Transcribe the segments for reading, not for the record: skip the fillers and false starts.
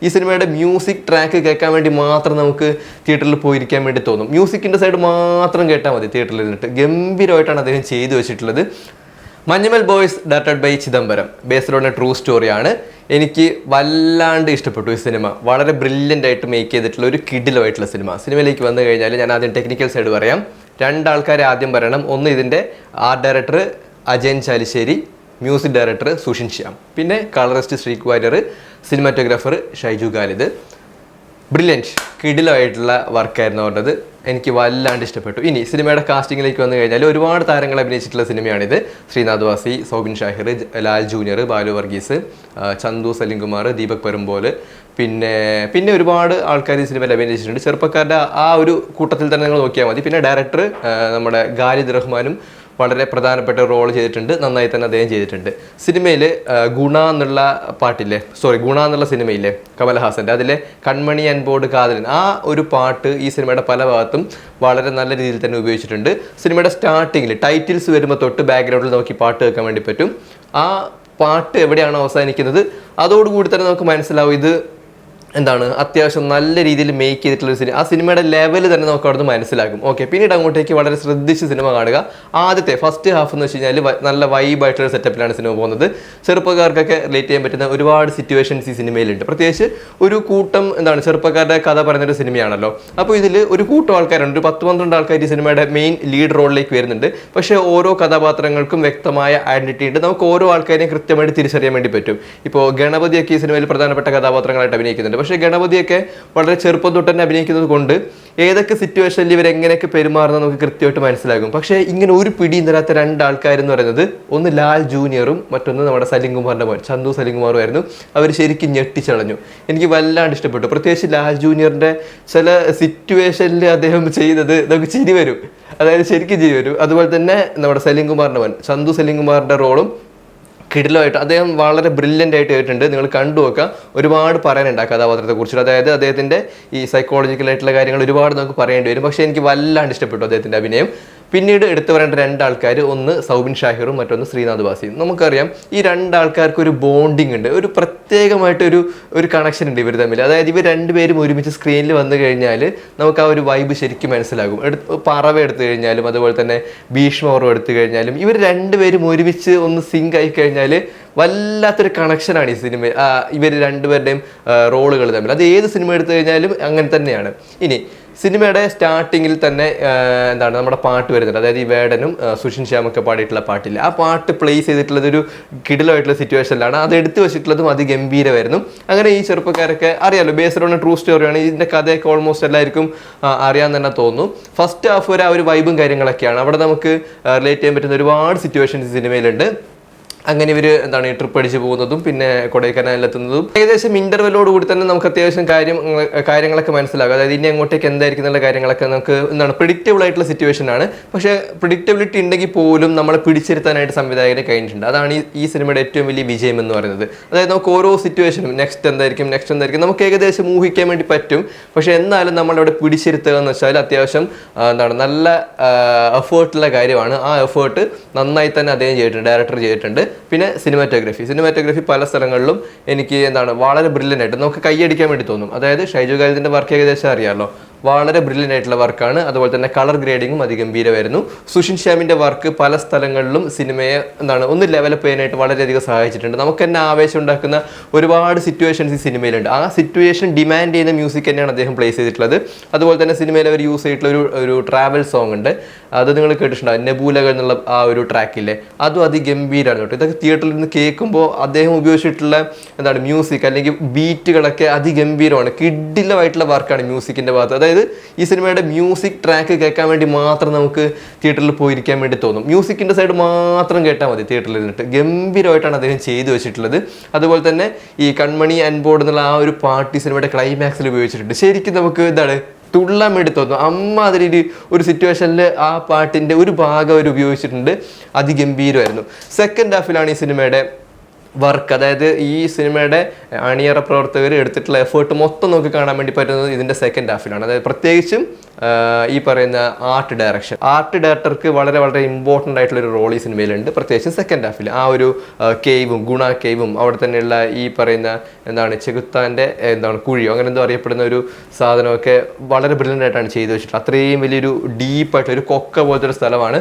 ഈ സിനിമയുടെ music track കേൾക്കാൻ വേണ്ടി മാത്രം നമുക്ക് തിയേറ്ററിൽ പോയിരിക്കാൻ വേണ്ടി തോന്നും. മ്യൂസിക്കിൻ്റെ സൈഡ് മാത്രം കേട്ടാൽ മതി തിയേറ്ററിൽ ഇരുന്നിട്ട്. ഗംഭീരമായിട്ടാണ് അദ്ദേഹം ചെയ്തു വെച്ചിട്ടുള്ളത്. Manjummel Boys directed by Chidambaram, based on a true സ്റ്റോറിയാണ്. എനിക്ക് വല്ലാണ്ട് ഇഷ്ടപ്പെട്ടു ഈ സിനിമ. വളരെ ബ്രില്യൻ്റ് ആയിട്ട് മേക്ക് ചെയ്തിട്ടുള്ള ഒരു കിഡിലുമായിട്ടുള്ള സിനിമ. സിനിമയിലേക്ക് വന്നു കഴിഞ്ഞാൽ ഞാൻ ആദ്യം ടെക്നിക്കൽ സൈഡ് പറയാം. രണ്ടാൾക്കാരെ ആദ്യം പറയണം. ഒന്ന് ഇതിൻ്റെ art director Ajayan Chalissery, music director Sushin Shyam, പിന്നെ colourist Sreek Varrier, cinematographer Shyju Khalid. Brilliant കിടിലമായിട്ടുള്ള വർക്കായിരുന്നു അവരുടേത്. എനിക്ക് വല്ലാണ്ട് ഇഷ്ടപ്പെട്ടു. ഇനി സിനിമയുടെ കാസ്റ്റിങ്ങിലേക്ക് വന്നു കഴിഞ്ഞാൽ ഒരുപാട് താരങ്ങൾ അഭിനയിച്ചിട്ടുള്ള സിനിമയാണിത്. ശ്രീനാഥ് വാസി, സൗബിൻ ഷാഹിർ, ലാൽ ജൂനിയർ, ബാലു വർഗീസ്, ചന്തു സലിംകുമാർ, ദീപക് പെരുമ്പോല്, പിന്നെ ഒരുപാട് ആൾക്കാർ ഈ സിനിമയിൽ അഭിനയിച്ചിട്ടുണ്ട്. ചെറുപ്പക്കാരുടെ ആ ഒരു കൂട്ടത്തിൽ തന്നെ നിങ്ങൾ നോക്കിയാൽ മതി. പിന്നെ ഡയറക്ടർ നമ്മുടെ ഖാലിദ് റഹ്മാനും വളരെ പ്രധാനപ്പെട്ട റോൾ ചെയ്തിട്ടുണ്ട്. നന്നായി തന്നെ അദ്ദേഹം ചെയ്തിട്ടുണ്ട്. സിനിമയിൽ ഗുണ എന്നുള്ള സിനിമയില്ലേ കമൽഹാസൻ്റെ, അതിലെ കൺമണി അൻപോട് കാതലൻ, ആ ഒരു പാട്ട് ഈ സിനിമയുടെ പല ഭാഗത്തും വളരെ നല്ല രീതിയിൽ തന്നെ ഉപയോഗിച്ചിട്ടുണ്ട്. സിനിമയുടെ സ്റ്റാർട്ടിങ്ങിൽ ടൈറ്റിൽസ് വരുമ്പോൾ തൊട്ട് ബാക്ക്ഗ്രൗണ്ടിൽ നോക്കി പാട്ട് കേൾക്കാൻ വേണ്ടി പറ്റും. ആ പാട്ട് എവിടെയാണ് അവസാനിക്കുന്നത് അതോടുകൂടി തന്നെ നമുക്ക് മനസ്സിലാവും ഇത് അത്യാവശ്യം നല്ല രീതിയിൽ മേക്ക് ചെയ്തിട്ടുള്ള സിനിമ. ആ സിനിമയുടെ ലെവൽ തന്നെ നമുക്ക് അവിടെ നിന്ന് മനസ്സിലാക്കും. ഓക്കെ, പിന്നീട് അങ്ങോട്ടേക്ക് വളരെ ശ്രദ്ധിച്ച് സിനിമ കാണുക. ആദ്യത്തെ ഫസ്റ്റ് ഹാഫ് എന്ന് വെച്ച് കഴിഞ്ഞാൽ നല്ല വൈബായിട്ടുള്ള സെറ്റപ്പിലാണ് സിനിമ പോകുന്നത്. ചെറുപ്പക്കാർക്കൊക്കെ റിലേറ്റ് ചെയ്യാൻ പറ്റുന്ന ഒരുപാട് സിറ്റുവേഷൻസ് ഈ സിനിമയിലുണ്ട്. പ്രത്യേകിച്ച് ഒരു കൂട്ടം ചെറുപ്പക്കാരുടെ കഥ പറയുന്നൊരു സിനിമയാണല്ലോ. അപ്പോൾ ഇതിൽ ഒരു കൂട്ടം ആൾക്കാരുണ്ട്, ഒരു 10-12 ആൾക്കാർ ഈ സിനിമയുടെ മെയിൻ ലീഡ് റോളിലേക്ക് വരുന്നുണ്ട്. പക്ഷേ ഓരോ കഥാപാത്രങ്ങൾക്കും വ്യക്തമായ ഐഡന്റിറ്റി ഉണ്ട്. നമുക്ക് ഓരോ ആൾക്കാരെയും കൃത്യമായിട്ട് തിരിച്ചറിയാൻ വേണ്ടി പറ്റും. ഇപ്പോൾ ഗണപതിയൊക്കെ ഈ സിനിമയിൽ പ്രധാനപ്പെട്ട കഥാപാത്രങ്ങളായിട്ട് അഭിനയിക്കുന്നുണ്ട്. പക്ഷേ ഗണപതിയൊക്കെ വളരെ ചെറുപ്പം തൊട്ട് തന്നെ അഭിനയിക്കുന്നത് കൊണ്ട് ഏതൊക്കെ സിറ്റുവേഷനിൽ ഇവരെങ്ങനെയൊക്കെ പെരുമാറുന്നത് നമുക്ക് കൃത്യമായിട്ട് മനസ്സിലാകും. പക്ഷേ ഇങ്ങനെ ഒരു പിടിയും തരാത്ത രണ്ടാൾക്കാരെന്ന് പറയുന്നത് ഒന്ന് ലാൽ ജൂനിയറും മറ്റൊന്ന് നമ്മുടെ സലിംകുമാറിൻ്റെ മോൻ ചന്തു സലിംകുമാറും ആയിരുന്നു. അവർ ശരിക്കും ഞെട്ടിച്ചളഞ്ഞു. എനിക്ക് വല്ലാണ്ട് ഇഷ്ടപ്പെട്ടു. പ്രത്യേകിച്ച് ലാൽ ജൂനിയറിൻ്റെ ചില സിറ്റുവേഷനിൽ അദ്ദേഹം ചെയ്തത് നമുക്ക് ചിരി വരും, അതായത് ശരിക്കും ചിരി വരും. അതുപോലെ തന്നെ നമ്മുടെ സലിംകുമാറിൻ്റെ മോൻ ചന്തു സലിംകുമാറിൻ്റെ റോളും കിടിലമായിട്ട് അദ്ദേഹം വളരെ ബ്രില്യൻ്റ് ആയിട്ട് ചെയ്തിട്ടുണ്ട്. നിങ്ങൾ കണ്ടു നോക്കുക. ഒരുപാട് പറയാനുണ്ട് ആ കഥാപാത്രത്തെ കുറിച്ചിട്ട്. അതായത് അദ്ദേഹത്തിൻ്റെ ഈ സൈക്കോളജിക്കലായിട്ടുള്ള കാര്യങ്ങൾ ഒരുപാട് നമുക്ക് പറയേണ്ടി വരും. പക്ഷേ എനിക്ക് വല്ലാണ്ട് ഇഷ്ടപ്പെട്ടു അദ്ദേഹത്തിൻ്റെ അഭിനയം. പിന്നീട് എടുത്തു പറയേണ്ട രണ്ടാൾക്കാർ, ഒന്ന് സൗബിൻ ഷാഹിറും മറ്റൊന്ന് ശ്രീനാഥ് വാസിയും. നമുക്കറിയാം ഈ രണ്ടാൾക്കാർക്ക് ഒരു ബോണ്ടിങ് ഉണ്ട്, ഒരു പ്രത്യേകമായിട്ടൊരു കണക്ഷൻ ഉണ്ട് ഇവർ തമ്മിൽ. അതായത് ഇവർ രണ്ടുപേരും ഒരുമിച്ച് സ്ക്രീനിൽ വന്നു കഴിഞ്ഞാൽ നമുക്ക് ആ ഒരു വൈബ് ശരിക്കും മനസ്സിലാകും. പറവ എടുത്തു കഴിഞ്ഞാലും അതുപോലെ തന്നെ ഭീഷ്മവറും എടുത്തു കഴിഞ്ഞാലും ഇവർ രണ്ടുപേരും ഒരുമിച്ച് ഒന്ന് സിങ്ക് ആയി കഴിഞ്ഞാൽ വല്ലാത്തൊരു കണക്ഷനാണ് ഈ സിനിമ, ഇവർ രണ്ടുപേരുടെയും റോളുകൾ തമ്മിൽ. അത് ഏത് സിനിമ എടുത്തു കഴിഞ്ഞാലും അങ്ങനെ തന്നെയാണ്. ഇനി സിനിമയുടെ സ്റ്റാർട്ടിങ്ങിൽ തന്നെ നമ്മുടെ പാട്ട് വരുന്നുണ്ട്. അതായത് ഈ വേടനും സുഷിൻ ശ്യാമൊക്കെ പാടിയിട്ടുള്ള പാട്ടില്ല, ആ പാട്ട് പ്ലേസ് ചെയ്തിട്ടുള്ളത് ഒരു കിടിലമായിട്ടുള്ള സിറ്റുവേഷനിലാണ്. അത് എടുത്തു വെച്ചിട്ടുള്ളതും അതിഗംഭീരമായിരുന്നു. അങ്ങനെ ഈ ചെറുപ്പക്കാരൊക്കെ അറിയാമല്ലോ, ബേസ്ഡ് ഓൺ ട്രൂ സ്റ്റോറിയാണ്. ഇതിൻ്റെ കഥയൊക്കെ ഓൾമോസ്റ്റ് എല്ലാവർക്കും അറിയാൻ തന്നെ തോന്നുന്നു. ഫസ്റ്റ് ഹാഫ് വരെ ആ ഒരു വൈബും കാര്യങ്ങളൊക്കെയാണ്. അവിടെ നമുക്ക് റിലേറ്റ് ചെയ്യാൻ പറ്റുന്ന ഒരുപാട് സിറ്റുവേഷൻസ് സിനിമയിലുണ്ട്. അങ്ങനെ ഇവർ ട്രിപ്പ് അടിച്ച് പോകുന്നതും പിന്നെ കൊടൈക്കനാലിലെത്തുന്നതും ഏകദേശം ഇന്റർവെല്ലോട് കൂടി തന്നെ നമുക്ക് അത്യാവശ്യം കാര്യങ്ങളൊക്കെ മനസ്സിലാകും. അതായത് ഇനി അങ്ങോട്ടേക്ക് എന്തായിരിക്കും എന്നുള്ള കാര്യങ്ങളൊക്കെ നമുക്ക് പ്രിഡിക്റ്റബിൾ ആയിട്ടുള്ള സിറ്റുവേഷൻ ആണ്. പക്ഷേ പ്രിഡിക്റ്റബിലിറ്റി ഉണ്ടെങ്കിൽ പോലും നമ്മളെ പിടിച്ചിരുത്താനായിട്ട് സംവിധായകരെ കഴിഞ്ഞിട്ടുണ്ട്. അതാണ് ഈ സിനിമയുടെ ഏറ്റവും വലിയ വിജയം എന്ന് പറയുന്നത്. അതായത് നമുക്ക് ഓരോ സിറ്റുവേഷനും നെക്സ്റ്റ് എന്തായിരിക്കും നമുക്ക് ഏകദേശം ഊഹിക്കാൻ വേണ്ടി പറ്റും. പക്ഷെ എന്നാലും നമ്മളവിടെ പിടിച്ചിരുത്തുക എന്ന് വെച്ചാൽ അത്യാവശ്യം നല്ല എഫേർട്ടുള്ള കാര്യമാണ്. ആ എഫേർട്ട് നന്നായി തന്നെ അദ്ദേഹം ചെയ്തിട്ടുണ്ട്, ഡയറക്ടർ ചെയ്തിട്ടുണ്ട്. പിന്നെ സിനിമാറ്റോഗ്രഫി പല സ്ഥലങ്ങളിലും എനിക്ക് വളരെ ബ്രില്യൻ്റ് ആയിട്ട് നമുക്ക് കൈയടിക്കാൻ വേണ്ടി തോന്നും. അതായത് ഷൈജു ഖാലിദിന്റെ വർക്ക് ഏകദേശം അറിയാമല്ലോ, വളരെ ബ്രില്യൻ്റ് ആയിട്ടുള്ള വർക്കാണ്. അതുപോലെ തന്നെ കളർ ഗ്രേഡിങ്ങും അതിഗംഭീരമായിരുന്നു. സുഷിൻ ശ്യാമിൻ്റെ വർക്ക് പല സ്ഥലങ്ങളിലും സിനിമയെ ഒന്ന് ലെവലപ്പ് ചെയ്യാനായിട്ട് വളരെയധികം സഹായിച്ചിട്ടുണ്ട്. നമുക്ക് തന്നെ ആവേശം ഉണ്ടാക്കുന്ന ഒരുപാട് സിറ്റുവേഷൻസ് ഈ സിനിമയിലുണ്ട്. ആ സിറ്റുവേഷൻ ഡിമാൻഡ് ചെയ്യുന്ന മ്യൂസിക് തന്നെയാണ് അദ്ദേഹം പ്ലേസ് ചെയ്തിട്ടുള്ളത്. അതുപോലെ തന്നെ സിനിമയിൽ അവർ യൂസ് ചെയ്തിട്ടുള്ള ഒരു ട്രാവൽ സോങ് ഉണ്ട്, അത് നിങ്ങൾ കേട്ടിട്ടുണ്ടാകും, നെബൂലകൾ എന്നുള്ള ആ ഒരു ട്രാക്കില്ലേ, അതും അതിഗംഭീരമാണ് കേട്ടോ. ഇതൊക്കെ തിയേറ്ററിൽ നിന്ന് കേൾക്കുമ്പോൾ അദ്ദേഹം ഉപയോഗിച്ചിട്ടുള്ള മ്യൂസിക് അല്ലെങ്കിൽ ബീറ്റുകളൊക്കെ അതിഗംഭീരമാണ്. കിടിലമായിട്ടുള്ള വർക്കാണ് മ്യൂസിക്കിൻ്റെ ഭാഗത്ത്. അതായത് ഈ സിനിമയുടെ മ്യൂസിക് ട്രാക്ക് കേൾക്കാൻ വേണ്ടി മാത്രം നമുക്ക് തിയേറ്ററിൽ പോയിരിക്കാൻ വേണ്ടി തോന്നും. മ്യൂസിക്കിൻ്റെ സൈഡ് മാത്രം കേട്ടാൽ മതി തിയേറ്ററിൽ ഇരുന്നിട്ട്. ഗംഭീരമായിട്ടാണ് അദ്ദേഹം ചെയ്തു വെച്ചിട്ടുള്ളത്. അതുപോലെ തന്നെ ഈ കൺമണി അൻപോട് എന്നുള്ള ആ ഒരു പാട്ട് സിനിമയുടെ ക്ലൈമാക്സിൽ ഉപയോഗിച്ചിട്ടുണ്ട്. ശരിക്കും നമുക്ക് തുള്ളാൻ വേണ്ടി തോന്നും. അമ്മാതിരി ഒരു സിറ്റുവേഷനിൽ ആ പാട്ടിൻ്റെ ഒരു ഭാഗം അവർ ഉപയോഗിച്ചിട്ടുണ്ട്. അതിഗംഭീരമായിരുന്നു. സെക്കൻഡ് ഹാഫിലാണ് ഈ സിനിമയുടെ വർക്ക്, അതായത് ഈ സിനിമയുടെ അണിയറ പ്രവർത്തകർ എടുത്തിട്ടുള്ള എഫേർട്ട് മൊത്തം നമുക്ക് കാണാൻ വേണ്ടി പറ്റുന്നത് ഇതിൻ്റെ സെക്കൻഡ് ഹാഫിലാണ്. അതായത് പ്രത്യേകിച്ചും ഈ പറയുന്ന ആർട്ട് ഡയറക്ടർക്ക് വളരെ വളരെ ഇമ്പോർട്ടൻ്റ് ആയിട്ടുള്ള ഒരു റോൾ ഈ സിനിമയിലുണ്ട്, പ്രത്യേകിച്ച് സെക്കൻഡ് ഹാഫിൽ. ആ ഒരു കേവും ഗുണ കേവും അവിടെ തന്നെയുള്ള ഈ പറയുന്ന എന്താണ് ചെകുത്താൻ്റെ കുഴിയോ അങ്ങനെ എന്തോ അറിയപ്പെടുന്ന ഒരു സാധനമൊക്കെ വളരെ ബ്രില്യൻ്റ് ആയിട്ടാണ് ചെയ്തു വെച്ചിട്ടുള്ളത്. അത്രയും വലിയൊരു ഡീപ്പായിട്ട് ഒരു കൊക്ക പോലത്തെ ഒരു സ്ഥലമാണ്.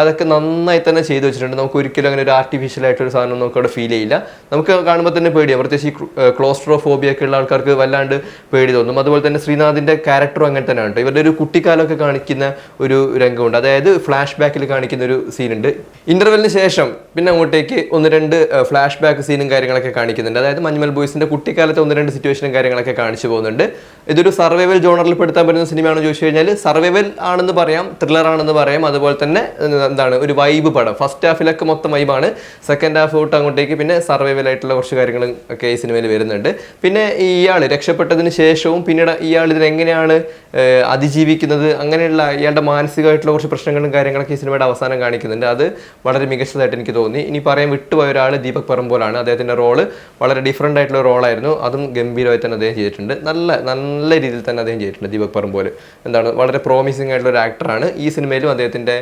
അതൊക്കെ നന്നായി തന്നെ ചെയ്തു വെച്ചിട്ടുണ്ട്. നമുക്ക് ഒരിക്കലും അങ്ങനെ ഒരു ആർട്ടിഫിഷ്യൽ ആയിട്ടൊരു സാധനം നമുക്ക് അവിടെ ഫീൽ ചെയ്യില്ല. നമുക്ക് കാണുമ്പോൾ തന്നെ പേടിയാണ്, പ്രത്യേകിച്ച് ഈ ക്ലോസ്ട്രോഫോബിയ ഒക്കെ ഉള്ള ആൾക്കാർക്ക് വല്ലാണ്ട് പേടി തോന്നും. അതുപോലെ തന്നെ ശ്രീനാഥിൻ്റെ ക്യാരക്ടറും അങ്ങനെ തന്നെയാണ് കേട്ടോ. ഇവരുടെ ഒരു കുട്ടിക്കാലമൊക്കെ കാണിക്കുന്ന ഒരു രംഗമുണ്ട്, അതായത് ഫ്ലാഷ് ബാക്കിൽ കാണിക്കുന്ന ഒരു സീനുണ്ട്. ഇന്റർവെല്ലിന് ശേഷം പിന്നെ അങ്ങോട്ടേക്ക് 1-2 ഫ്ലാഷ് ബാക്ക് സീനും കാര്യങ്ങളൊക്കെ കാണിക്കുന്നുണ്ട്. അതായത് മഞ്ഞുമൽ ബോയ്സിന്റെ കുട്ടിക്കാലത്തെ 1-2 സിറ്റുവേഷനും കാര്യങ്ങളൊക്കെ കാണിച്ചു പോകുന്നുണ്ട്. ഇതൊരു സർവൈവൽ ജോണറിൽ പെടുത്താൻ പറ്റുന്ന സിനിമയാണെന്ന് ചോദിച്ചു കഴിഞ്ഞാൽ സർവൈവൽ ആണെന്ന് പറയാം, ത്രില്ലർ ആണെന്ന് പറയാം. അതുപോലെ തന്നെ ഒരു വൈബ് പടം. ഫസ്റ്റ് ഹാഫിലൊക്കെ മൊത്തം വൈബാണ്, സെക്കൻഡ് ഹാഫ് തൊട്ട് അങ്ങോട്ടേക്ക് പിന്നെ സർവൈവൽ ആയിട്ടുള്ള കുറച്ച് കാര്യങ്ങളും ഒക്കെ ഈ സിനിമയിൽ വരുന്നുണ്ട്. പിന്നെ ഇയാൾ രക്ഷപ്പെട്ടതിന് ശേഷവും പിന്നീട് ഇയാൾ ഇതിനെങ്ങനെയാണ് അതിജീവിക്കുന്നത്, അങ്ങനെയുള്ള ഇയാളുടെ മാനസികമായിട്ടുള്ള കുറച്ച് പ്രശ്നങ്ങളും കാര്യങ്ങളൊക്കെ ഈ സിനിമയുടെ അവസാനം കാണിക്കുന്നുണ്ട്. അത് വളരെ മികച്ചതായിട്ട് എനിക്ക് തോന്നി. ഇനി പറയാൻ വിട്ടുപോയ ഒരാൾ ദീപക് പറമ്പോലാണ്. അദ്ദേഹത്തിൻ്റെ റോള് വളരെ ഡിഫറെൻ്റ് ആയിട്ടുള്ള റോളായിരുന്നു, അതും ഗംഭീരമായി തന്നെ അദ്ദേഹം ചെയ്തിട്ടുണ്ട്. നല്ല രീതിയിൽ തന്നെ അദ്ദേഹം ചെയ്തിട്ടുണ്ട്. ദീപക് പറമ്പോല് വളരെ പ്രോമിസിംഗ് ആയിട്ടുള്ള ഒരു ആക്ടറാണ്. ഈ സിനിമയിലും അദ്ദേഹത്തിൻ്റെ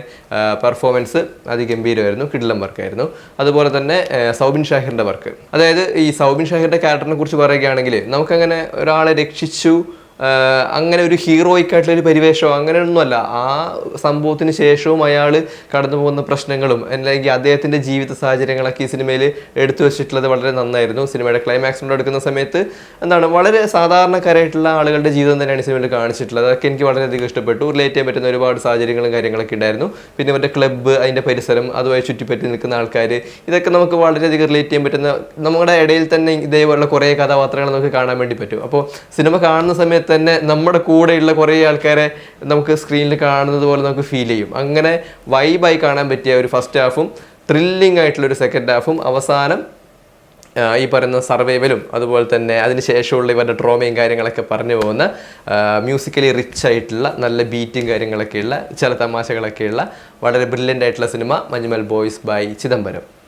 പെർഫോമൻസ് അതിഗംഭീരമായിരുന്നു, കിടിലം വർക്കായിരുന്നു. അതുപോലെ തന്നെ സൗബിൻ ഷാഹിറിൻ്റെ വർക്ക്, അതായത് ഈ സൗബിൻ ഷാഹിറിൻ്റെ ക്യാരക്ടറിനെ കുറിച്ച് പറയുകയാണെങ്കിൽ നമുക്കങ്ങനെ ഒരാളെ രക്ഷിച്ചു അങ്ങനെ ഒരു ഹീറോയിക് ആയിട്ടുള്ളൊരു പരിവേഷമോ അങ്ങനെയൊന്നുമല്ല. ആ സംഭവത്തിന് ശേഷവും അയാൾ കടന്നു പോകുന്ന പ്രശ്നങ്ങളും അല്ലെങ്കിൽ അദ്ദേഹത്തിൻ്റെ ജീവിത സാഹചര്യങ്ങളൊക്കെ ഈ സിനിമയിൽ എടുത്തു വെച്ചിട്ടുള്ളത് വളരെ നന്നായിരുന്നു. സിനിമയുടെ ക്ലൈമാക്സിനോട് എടുക്കുന്ന സമയത്ത് വളരെ സാധാരണക്കാരായിട്ടുള്ള ആളുകളുടെ ജീവിതം തന്നെയാണ് ഈ സിനിമയിൽ കാണിച്ചിട്ടുള്ളത്. അതൊക്കെ എനിക്ക് വളരെയധികം ഇഷ്ടപ്പെട്ടു. റിലേറ്റ് ചെയ്യാൻ പറ്റുന്ന ഒരുപാട് സാഹചര്യങ്ങളും കാര്യങ്ങളൊക്കെ ഉണ്ടായിരുന്നു. പിന്നെ മറ്റേ ക്ലബ്ബ്, അതിൻ്റെ പരിസരം, അതുമായി ചുറ്റിപ്പറ്റി നിൽക്കുന്ന ആൾക്കാർ, ഇതൊക്കെ നമുക്ക് വളരെയധികം റിലേറ്റ് ചെയ്യാൻ പറ്റുന്ന, നമ്മുടെ ഇടയിൽ തന്നെ ഇതേപോലുള്ള കുറേ കഥാപാത്രങ്ങൾ നമുക്ക് കാണാൻ വേണ്ടി പറ്റും. അപ്പോൾ സിനിമ കാണുന്ന സമയത്ത് തന്നെ നമ്മുടെ കൂടെയുള്ള കുറേ ആൾക്കാരെ നമുക്ക് സ്ക്രീനിൽ കാണുന്നത് പോലെ നമുക്ക് ഫീൽ ചെയ്യും. അങ്ങനെ വൈബായി കാണാൻ പറ്റിയ ഒരു ഫസ്റ്റ് ഹാഫും ത്രില്ലിംഗ് ആയിട്ടുള്ളൊരു സെക്കൻഡ് ഹാഫും അവസാനം ഈ പറയുന്ന സർവൈവലും അതുപോലെ തന്നെ അതിന് ശേഷമുള്ള ഇവരുടെ ട്രോമയും കാര്യങ്ങളൊക്കെ പറഞ്ഞു പോകുന്ന മ്യൂസിക്കലി റിച്ച് ആയിട്ടുള്ള നല്ല ബീറ്റും കാര്യങ്ങളൊക്കെയുള്ള ചില തമാശകളൊക്കെയുള്ള വളരെ ബ്രില്യൻ്റ് ആയിട്ടുള്ള സിനിമ മഞ്ഞുമൽ ബോയ്സ് ബൈ ചിദംബരം.